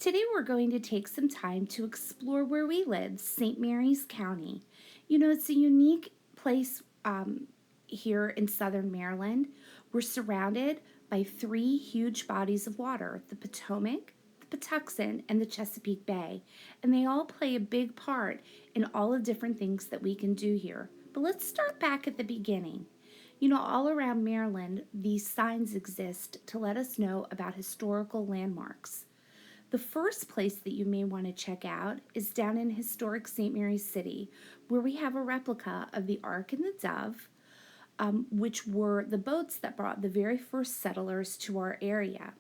Today we're going to take some time to explore where we live, St. Mary's County. You know, it's a unique place here in southern Maryland. We're surrounded by three huge bodies of water, the Potomac, the Patuxent, and the Chesapeake Bay. And they all play a big part in all the different things that we can do here. But let's start back at the beginning. You know, all around Maryland, these signs exist to let us know about historical landmarks. The first place that you may want to check out is down in historic St. Mary's City, where we have a replica of the Ark and the Dove, which were the boats that brought the very first settlers to our area.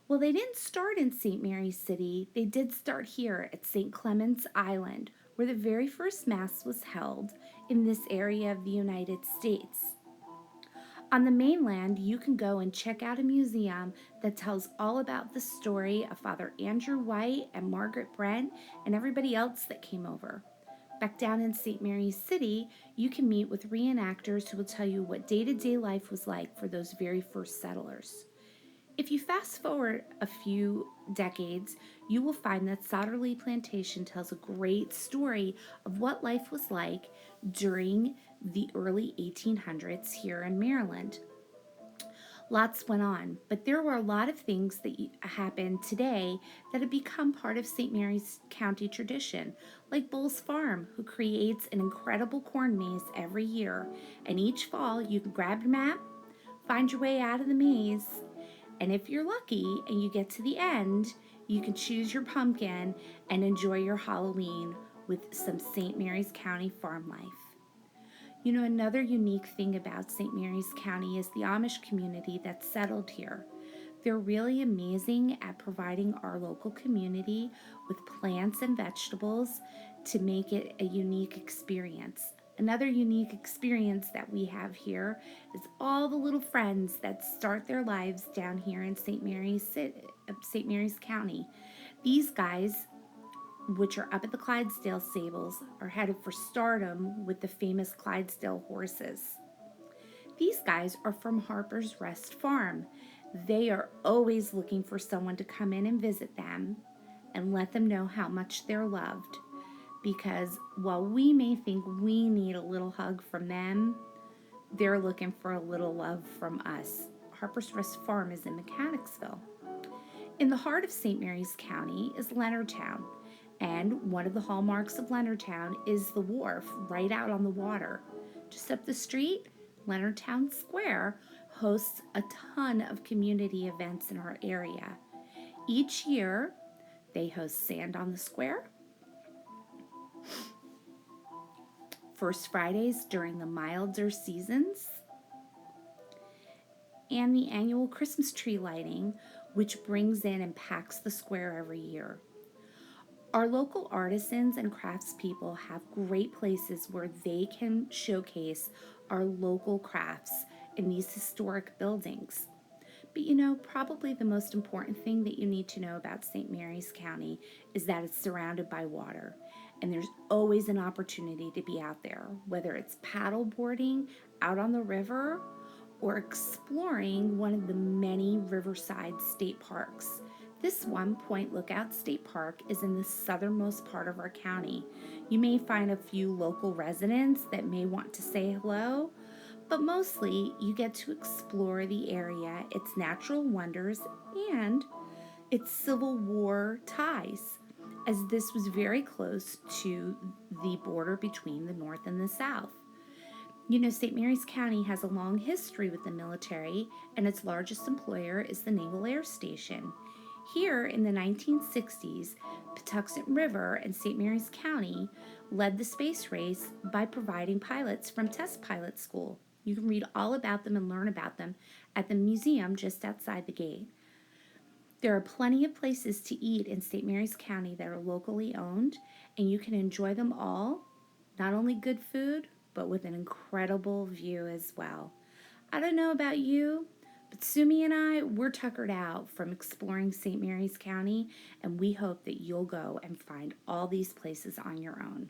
Well, they didn't start in St. Mary's City, they did start here at St. Clement's Island, where the very first Mass was held in this area of the United States. On the mainland, you can go and check out a museum that tells all about the story of Father Andrew White and Margaret Brent and everybody else that came over. Back down in St. Mary's City, you can meet with reenactors who will tell you what day-to-day life was like for those very first settlers. If you fast forward a few decades, you will find that Solderly Plantation tells a great story of what life was like during the early 1800s here in Maryland. Lots went on, but there were a lot of things that happened today that have become part of St. Mary's County tradition, like Bull's Farm, who creates an incredible corn maze every year. And each fall, you can grab your map, find your way out of the maze, and if you're lucky and you get to the end, you can choose your pumpkin and enjoy your Halloween with some St. Mary's County farm life. You know, another unique thing about St. Mary's County is the Amish community that's settled here. They're really amazing at providing our local community with plants and vegetables to make it a unique experience. Another unique experience that we have here is all the little friends that start their lives down here in St. Mary's County. These guys, which are up at the Clydesdale stables, are headed for stardom with the famous Clydesdale horses. These guys are from Harper's Rest Farm. They are always looking for someone to come in and visit them and let them know how much they're loved. Because while we may think we need a little hug from them, they're looking for a little love from us. Harper's Rest Farm is in Mechanicsville. In the heart of St. Mary's County is Leonardtown, and one of the hallmarks of Leonardtown is the wharf right out on the water. Just up the street, Leonardtown Square hosts a ton of community events in our area. Each year, they host Sand on the Square, First Fridays during the milder seasons, and the annual Christmas tree lighting, which brings in and packs the square every year. Our local artisans and craftspeople have great places where they can showcase our local crafts in these historic buildings. But you know, probably the most important thing that you need to know about St. Mary's County is that it's surrounded by water. And there's always an opportunity to be out there, whether it's paddle boarding out on the river or exploring one of the many riverside state parks. This one, Point Lookout State Park, is in the southernmost part of our county. You may find a few local residents that may want to say hello, but mostly you get to explore the area, its natural wonders, and its Civil War ties, as this was very close to the border between the North and the South. You know, St. Mary's County has a long history with the military, and its largest employer is the Naval Air Station. Here in the 1960s, Patuxent River and St. Mary's County led the space race by providing pilots from test pilot school. You can read all about them and learn about them at the museum just outside the gate. There are plenty of places to eat in St. Mary's County that are locally owned, and you can enjoy them all, not only good food, but with an incredible view as well. I don't know about you, but Sumi and I, we're tuckered out from exploring St. Mary's County, and we hope that you'll go and find all these places on your own.